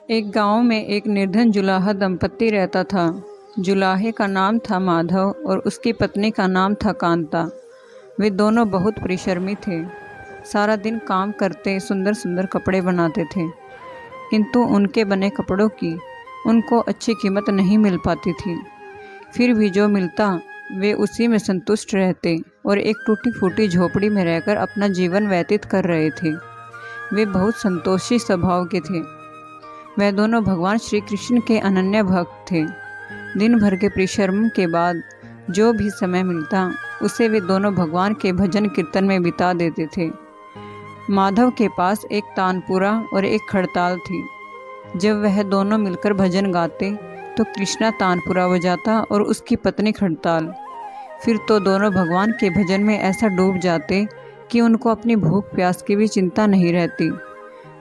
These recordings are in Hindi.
एक गांव में एक निर्धन जुलाहा दंपत्ति रहता था। जुलाहे का नाम था माधव और उसकी पत्नी का नाम था कांता। वे दोनों बहुत परिश्रमी थे। सारा दिन काम करते, सुंदर सुंदर कपड़े बनाते थे, किंतु उनके बने कपड़ों की उनको अच्छी कीमत नहीं मिल पाती थी। फिर भी जो मिलता वे उसी में संतुष्ट रहते और एक टूटी फूटी झोपड़ी में रहकर अपना जीवन व्यतीत कर रहे थे। वे बहुत संतोषी स्वभाव के थे। वह दोनों भगवान श्री कृष्ण के अनन्य भक्त थे। दिन भर के परिश्रम के बाद जो भी समय मिलता उसे वे दोनों भगवान के भजन कीर्तन में बिता देते थे। माधव के पास एक तानपुरा और एक खड़ताल थी। जब वह दोनों मिलकर भजन गाते तो कृष्णा तानपुरा बजाता और उसकी पत्नी खड़ताल। फिर तो दोनों भगवान के भजन में ऐसा डूब जाते कि उनको अपनी भूख प्यास की भी चिंता नहीं रहती।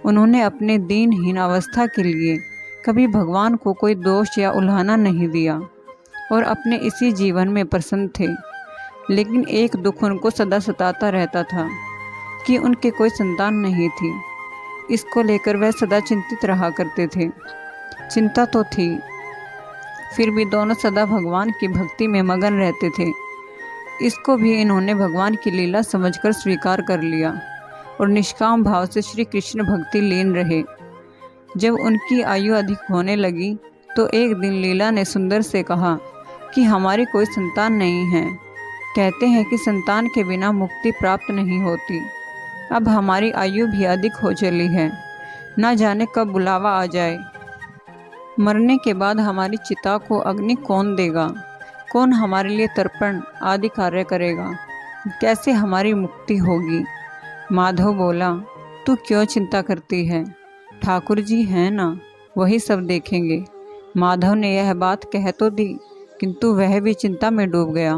उन्होंने अपने दीनहीन अवस्था के लिए कभी भगवान को कोई दोष या उल्हाना नहीं दिया और अपने इसी जीवन में प्रसन्न थे। लेकिन एक दुख उनको सदा सताता रहता था कि उनके कोई संतान नहीं थी। इसको लेकर वह सदा चिंतित रहा करते थे। चिंता तो थी, फिर भी दोनों सदा भगवान की भक्ति में मगन रहते थे। इसको भी इन्होंने भगवान की लीला समझकर स्वीकार कर लिया और निष्काम भाव से श्री कृष्ण भक्ति लीन रहे। जब उनकी आयु अधिक होने लगी तो एक दिन लीला ने सुंदर से कहा कि हमारी कोई संतान नहीं है। कहते हैं कि संतान के बिना मुक्ति प्राप्त नहीं होती। अब हमारी आयु भी अधिक हो चली है, न जाने कब बुलावा आ जाए। मरने के बाद हमारी चिता को अग्नि कौन देगा? कौन हमारे लिए तर्पण आदि कार्य करेगा? कैसे हमारी मुक्ति होगी? माधव बोला, तू क्यों चिंता करती है? ठाकुर जी हैं ना, वही सब देखेंगे। माधव ने यह बात कह तो दी, किंतु वह भी चिंता में डूब गया।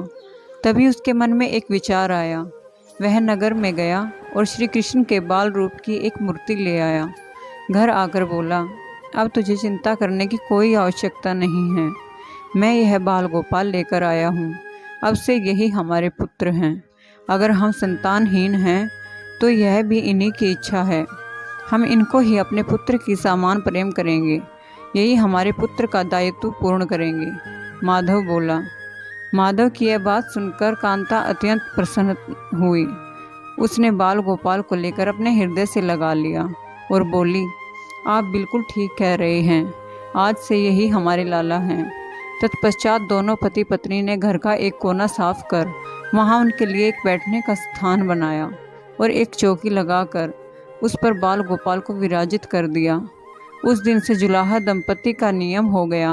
तभी उसके मन में एक विचार आया। वह नगर में गया और श्री कृष्ण के बाल रूप की एक मूर्ति ले आया। घर आकर बोला, अब तुझे चिंता करने की कोई आवश्यकता नहीं है। मैं यह बाल गोपाल लेकर आया हूँ। अब से यही हमारे पुत्र हैं। अगर हम संतानहीन हैं तो यह भी इन्हीं की इच्छा है। हम इनको ही अपने पुत्र की समान प्रेम करेंगे। यही हमारे पुत्र का दायित्व पूर्ण करेंगे। माधव बोला। माधव की यह बात सुनकर कांता अत्यंत प्रसन्न हुई। उसने बाल गोपाल को लेकर अपने हृदय से लगा लिया और बोली, आप बिल्कुल ठीक कह रहे हैं। आज से यही हमारे लाला हैं। तत्पश्चात दोनों पति पत्नी ने घर का एक कोना साफ कर वहाँ उनके लिए एक बैठने का स्थान बनाया और एक चौकी लगाकर उस पर बाल गोपाल को विराजित कर दिया। उस दिन से जुलाहा दंपत्ति का नियम हो गया।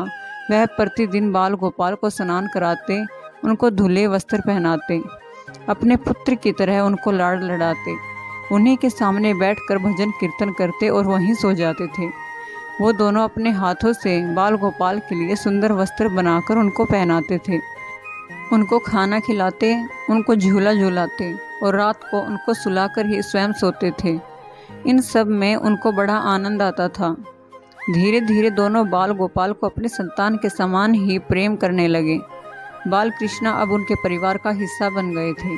वह प्रतिदिन बाल गोपाल को स्नान कराते, उनको धुले वस्त्र पहनाते, अपने पुत्र की तरह उनको लाड़ लड़ाते, उन्हीं के सामने बैठकर भजन कीर्तन करते और वहीं सो जाते थे। वो दोनों अपने हाथों से बाल गोपाल के लिए सुंदर वस्त्र बनाकर उनको पहनाते थे, उनको खाना खिलाते, उनको झूला झूलाते और रात को उनको सुलाकर ही स्वयं सोते थे। इन सब में उनको बड़ा आनंद आता था। धीरे धीरे दोनों बाल गोपाल को अपने संतान के समान ही प्रेम करने लगे। बाल कृष्णा अब उनके परिवार का हिस्सा बन गए थे।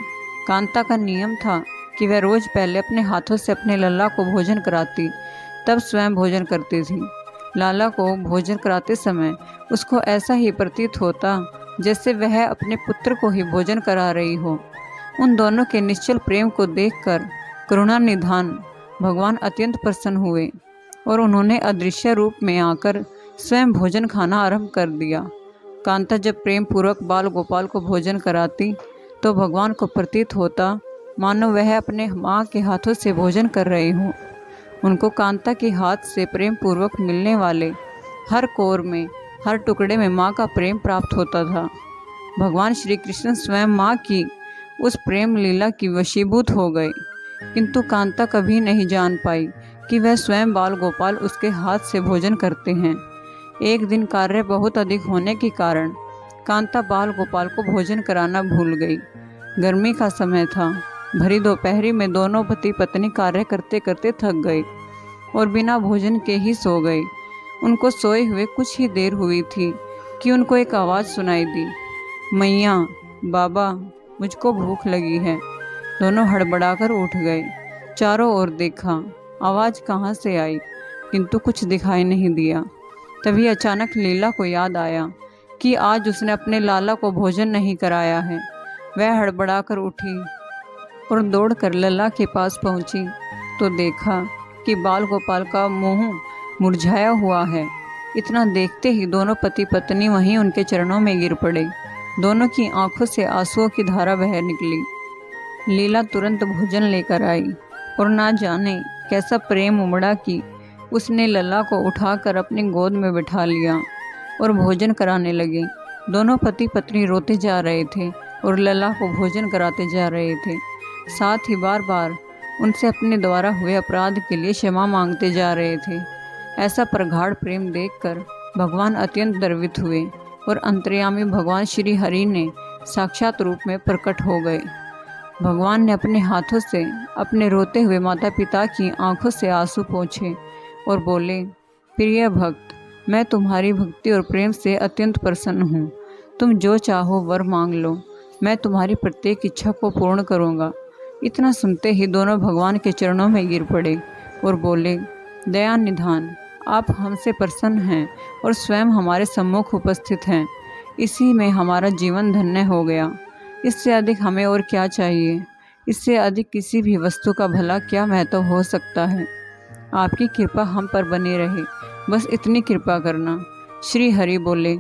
कांता का नियम था कि वह रोज पहले अपने हाथों से अपने लल्ला को भोजन कराती, तब स्वयं भोजन करती थी। लाला को भोजन कराते समय उसको ऐसा ही प्रतीत होता जैसे वह अपने पुत्र को ही भोजन करा रही हो। उन दोनों के निश्चल प्रेम को देखकर करुणा निधान भगवान अत्यंत प्रसन्न हुए और उन्होंने अदृश्य रूप में आकर स्वयं भोजन खाना आरंभ कर दिया। कांता जब प्रेम पूर्वक बाल गोपाल को भोजन कराती तो भगवान को प्रतीत होता मानो वह अपने माँ के हाथों से भोजन कर रहे हों। उनको कांता के हाथ से प्रेम पूर्वक मिलने वाले हर कोर में, हर टुकड़े में माँ का प्रेम प्राप्त होता था। भगवान श्री कृष्ण स्वयं माँ की उस प्रेम लीला की वशीभूत हो गए, किंतु कांता कभी नहीं जान पाई कि वह स्वयं बाल गोपाल उसके हाथ से भोजन करते हैं। एक दिन कार्य बहुत अधिक होने के कारण कांता बाल गोपाल को भोजन कराना भूल गई। गर्मी का समय था। भरी दोपहरी में दोनों पति पत्नी कार्य करते करते थक गए और बिना भोजन के ही सो गए। उनको सोए हुए कुछ ही देर हुई थी कि उनको एक आवाज़ सुनाई दी, मैया, बाबा, मुझको भूख लगी है। दोनों हड़बड़ाकर उठ गए। चारों ओर देखा, आवाज़ कहाँ से आई। किंतु कुछ दिखाई नहीं दिया। तभी अचानक लीला को याद आया कि आज उसने अपने लाला को भोजन नहीं कराया है। वह हड़बड़ाकर उठी और दौड़कर लल्ला के पास पहुंची तो देखा कि बाल गोपाल का मुंह मुरझाया हुआ है। इतना देखते ही दोनों पति पत्नी वहीं उनके चरणों में गिर पड़े। दोनों की आंखों से आंसुओं की धारा बह निकली। लीला तुरंत भोजन लेकर आई और ना जाने कैसा प्रेम उमड़ा कि उसने लल्ला को उठाकर अपनी गोद में बिठा लिया और भोजन कराने लगे। दोनों पति पत्नी रोते जा रहे थे और लल्ला को भोजन कराते जा रहे थे। साथ ही बार बार उनसे अपने द्वारा हुए अपराध के लिए क्षमा मांगते जा रहे थे। ऐसा प्रगाढ़ प्रेम देखकर भगवान अत्यंत गर्वित हुए और अंतर्यामी भगवान श्री हरि ने साक्षात रूप में प्रकट हो गए। भगवान ने अपने हाथों से अपने रोते हुए माता पिता की आंखों से आंसू पोंछे और बोले, प्रिय भक्त, मैं तुम्हारी भक्ति और प्रेम से अत्यंत प्रसन्न हूँ। तुम जो चाहो वर मांग लो, मैं तुम्हारी प्रत्येक इच्छा को पूर्ण करूँगा। इतना सुनते ही दोनों भगवान के चरणों में गिर पड़े और बोले, दया निधान, आप हमसे प्रसन्न हैं और स्वयं हमारे सम्मुख उपस्थित हैं। इसी में हमारा जीवन धन्य हो गया। इससे अधिक हमें और क्या चाहिए? इससे अधिक किसी भी वस्तु का भला क्या महत्व हो सकता है? आपकी कृपा हम पर बनी रहे, बस इतनी कृपा करना। श्री हरि बोले,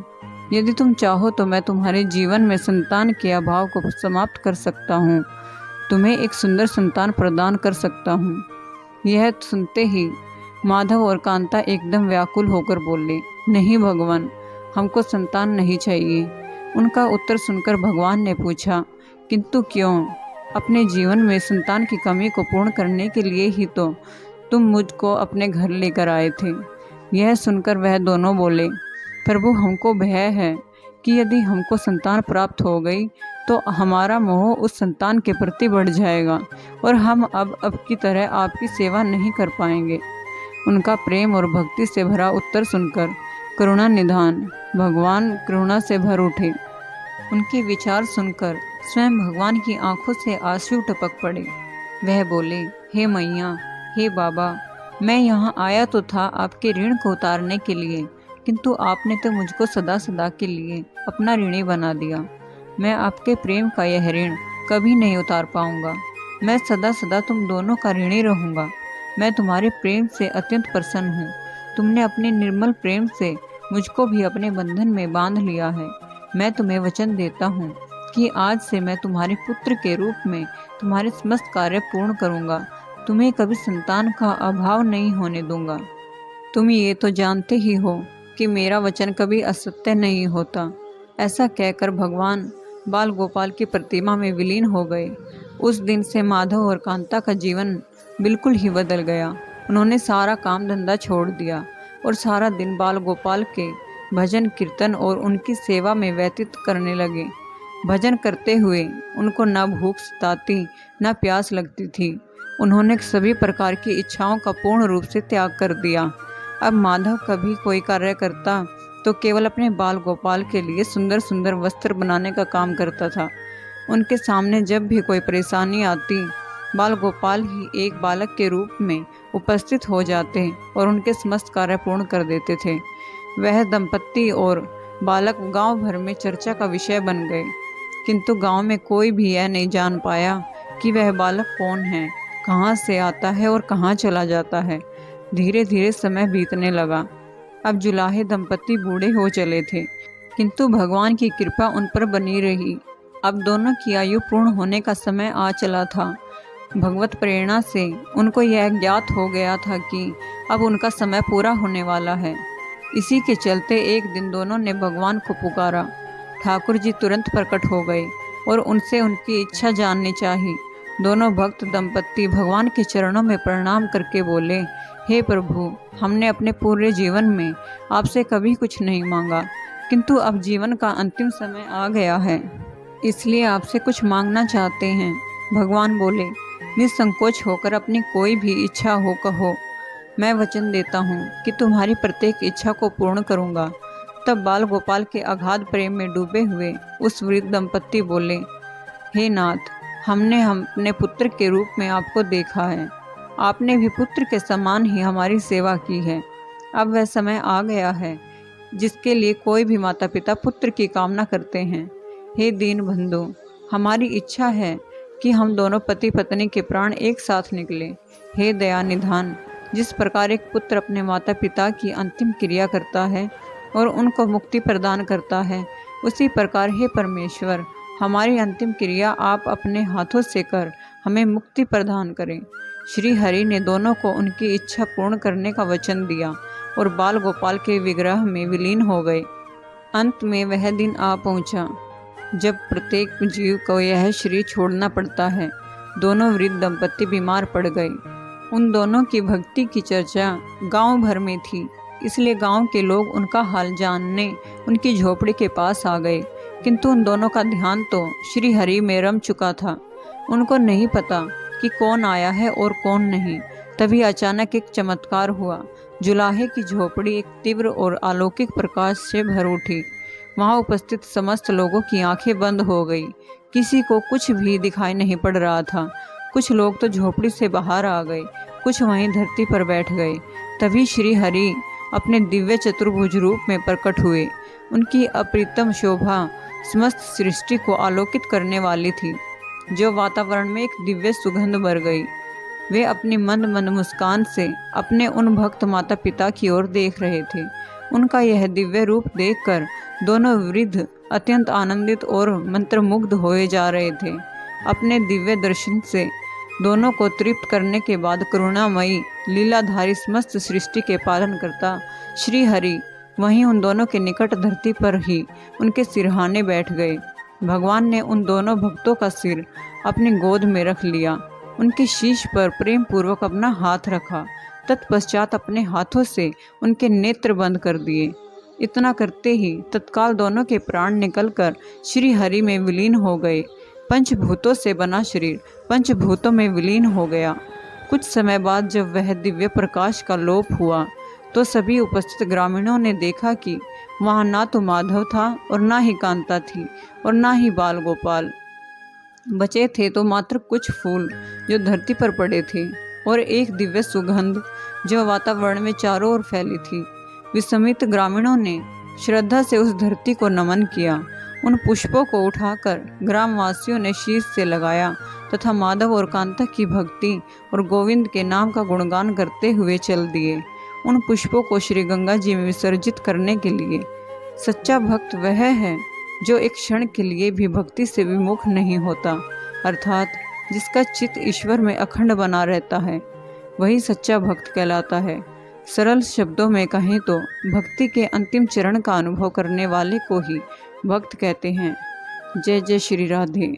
यदि तुम चाहो तो मैं तुम्हारे जीवन में संतान के अभाव को समाप्त कर सकता हूँ, तुम्हें एक सुंदर संतान प्रदान कर सकता हूँ। यह सुनते ही माधव और कांता एकदम व्याकुल होकर बोले, नहीं भगवान, हमको संतान नहीं चाहिए। उनका उत्तर सुनकर भगवान ने पूछा, किंतु क्यों? अपने जीवन में संतान की कमी को पूर्ण करने के लिए ही तो तुम मुझको अपने घर लेकर आए थे। यह सुनकर वह दोनों बोले, प्रभु, हमको भय है कि यदि हमको संतान प्राप्त हो गई तो हमारा मोह उस संतान के प्रति बढ़ जाएगा और हम अब की तरह आपकी सेवा नहीं कर पाएंगे। उनका प्रेम और भक्ति से भरा उत्तर सुनकर करुणा निधान भगवान करुणा से भर उठे। उनके विचार सुनकर स्वयं भगवान की आंखों से आंसू टपक पड़े। वह बोले, हे मैया, हे बाबा, मैं यहाँ आया तो था आपके ऋण को उतारने के लिए, किंतु आपने तो मुझको सदा सदा के लिए अपना ऋणी बना दिया। मैं आपके प्रेम का यह ऋण कभी नहीं उतार पाऊंगा। मैं सदा सदा तुम दोनों का ऋणी रहूंगा। मैं तुम्हारे प्रेम से अत्यंत प्रसन्न हूँ। तुमने अपने निर्मल प्रेम से मुझको भी अपने बंधन में बांध लिया है। मैं तुम्हें वचन देता हूँ कि आज से मैं तुम्हारे पुत्र के रूप में तुम्हारे समस्त कार्य पूर्ण करूँगा। तुम्हें कभी संतान का अभाव नहीं होने दूंगा। तुम ये तो जानते ही हो कि मेरा वचन कभी असत्य नहीं होता। ऐसा कहकर भगवान बाल गोपाल की प्रतिमा में विलीन हो गए। उस दिन से माधव और कांता का जीवन बिल्कुल ही बदल गया। उन्होंने सारा काम धंधा छोड़ दिया और सारा दिन बाल गोपाल के भजन कीर्तन और उनकी सेवा में व्यतीत करने लगे। भजन करते हुए उनको न भूख सताती न प्यास लगती थी। उन्होंने सभी प्रकार की इच्छाओं का पूर्ण रूप से त्याग कर दिया। अब माधव कभी कोई कार्य करता तो केवल अपने बाल गोपाल के लिए सुंदर सुंदर वस्त्र बनाने का काम करता था। उनके सामने जब भी कोई परेशानी आती, बाल गोपाल ही एक बालक के रूप में उपस्थित हो जाते और उनके समस्त कार्य पूर्ण कर देते थे। वह दंपत्ति और बालक गांव भर में चर्चा का विषय बन गए, किंतु गांव में कोई भी यह नहीं जान पाया कि वह बालक कौन है, कहाँ से आता है और कहाँ चला जाता है। धीरे धीरे समय बीतने लगा। अब जुलाहे दंपत्ति बूढ़े हो चले थे, किंतु भगवान की कृपा उन पर बनी रही। अब दोनों की आयु पूर्ण होने का समय आ चला था। भगवत प्रेरणा से उनको यह ज्ञात हो गया था कि अब उनका समय पूरा होने वाला है। इसी के चलते एक दिन दोनों ने भगवान को पुकारा। ठाकुर जी तुरंत प्रकट हो गए और उनसे उनकी इच्छा जाननी चाहिए। दोनों भक्त दंपत्ति भगवान के चरणों में प्रणाम करके बोले, हे प्रभु, हमने अपने पूरे जीवन में आपसे कभी कुछ नहीं मांगा, किंतु अब जीवन का अंतिम समय आ गया है, इसलिए आपसे कुछ मांगना चाहते हैं। भगवान बोले, निसंकोच होकर अपनी कोई भी इच्छा हो कहो। मैं वचन देता हूँ कि तुम्हारी प्रत्येक इच्छा को पूर्ण करूँगा। तब बाल गोपाल के अगाध प्रेम में डूबे हुए उस वृद्ध दंपत्ति बोले, हे नाथ, हमने अपने पुत्र के रूप में आपको देखा है। आपने भी पुत्र के समान ही हमारी सेवा की है। अब वह समय आ गया है जिसके लिए कोई भी माता पिता पुत्र की कामना करते हैं। हे दीन बंधु, हमारी इच्छा है कि हम दोनों पति पत्नी के प्राण एक साथ निकले। हे दया निधान, जिस प्रकार एक पुत्र अपने माता पिता की अंतिम क्रिया करता है और उनको मुक्ति प्रदान करता है, उसी प्रकार हे परमेश्वर, हमारी अंतिम क्रिया आप अपने हाथों से कर हमें मुक्ति प्रदान करें। श्री हरि ने दोनों को उनकी इच्छा पूर्ण करने का वचन दिया और बाल गोपाल के विग्रह में विलीन हो गए। अंत में वह दिन आ पहुंचा जब प्रत्येक जीव को यह शरीर छोड़ना पड़ता है। दोनों वृद्ध दंपत्ति बीमार पड़ गए। उन दोनों की भक्ति की चर्चा गांव भर में थी, इसलिए गांव के लोग उनका हाल जानने उनकी झोपड़ी के पास आ गए। किंतु उन दोनों का ध्यान तो श्री हरि में रम चुका था। उनको नहीं पता कि कौन आया है और कौन नहीं। तभी अचानक एक चमत्कार हुआ। जुलाहे की झोपड़ी एक तीव्र और अलौकिक प्रकाश से भर उठी। वहां उपस्थित समस्त लोगों की आंखें बंद हो गई। किसी को कुछ भी दिखाई नहीं पड़ रहा था। कुछ लोग तो झोपड़ी से बाहर आ गए, कुछ वहीं धरती पर बैठ गए। तभी श्री हरि अपने दिव्य चतुर्भुज रूप में प्रकट हुए। उनकी अप्रतिम शोभा समस्त सृष्टि को आलोकित करने वाली थी, जो वातावरण में एक दिव्य सुगंध भर गई। वे अपनी मंद मंद मुस्कान से अपने उन भक्त माता पिता की ओर देख रहे थे। उनका यह दिव्य रूप देखकर दोनों वृद्ध अत्यंत आनंदित और मंत्रमुग्ध होए जा रहे थे। अपने दिव्य दर्शन से दोनों को तृप्त करने के बाद करुणामयी लीलाधारी समस्त सृष्टि के पालन करता श्री हरि वहीं उन दोनों के निकट धरती पर ही उनके सिरहाने बैठ गए। भगवान ने उन दोनों भक्तों का सिर अपनी गोद में रख लिया, उनके शीश पर प्रेम पूर्वक अपना हाथ रखा। तत्पश्चात अपने हाथों से उनके नेत्र बंद कर दिए। इतना करते ही तत्काल दोनों के प्राण निकलकर श्री हरि में विलीन हो गए। पंचभूतों से बना शरीर पंचभूतों में विलीन हो गया। कुछ समय बाद जब वह दिव्य प्रकाश का लोप हुआ तो सभी उपस्थित ग्रामीणों ने देखा कि वहाँ ना तो माधव था और ना ही कांता थी और ना ही बाल गोपाल। बचे थे तो मात्र कुछ फूल जो धरती पर पड़े थे और एक दिव्य सुगंध जो वातावरण में चारों ओर फैली थी। विस्मित ग्रामीणों ने श्रद्धा से उस धरती को नमन किया। उन पुष्पों को उठाकर ग्रामवासियों ने शीश से लगाया तथा माधव और कांता की भक्ति और गोविंद के नाम का गुणगान करते हुए चल दिए। उन पुष्पों को श्री गंगा जी में विसर्जित करने के लिए। सच्चा भक्त वह है जो एक क्षण के लिए भी भक्ति से विमुख नहीं होता, अर्थात जिसका चित्त ईश्वर में अखंड बना रहता है, वही सच्चा भक्त कहलाता है। सरल शब्दों में कहें तो भक्ति के अंतिम चरण का अनुभव करने वाले को ही भक्त कहते हैं। जय जय श्री राधे।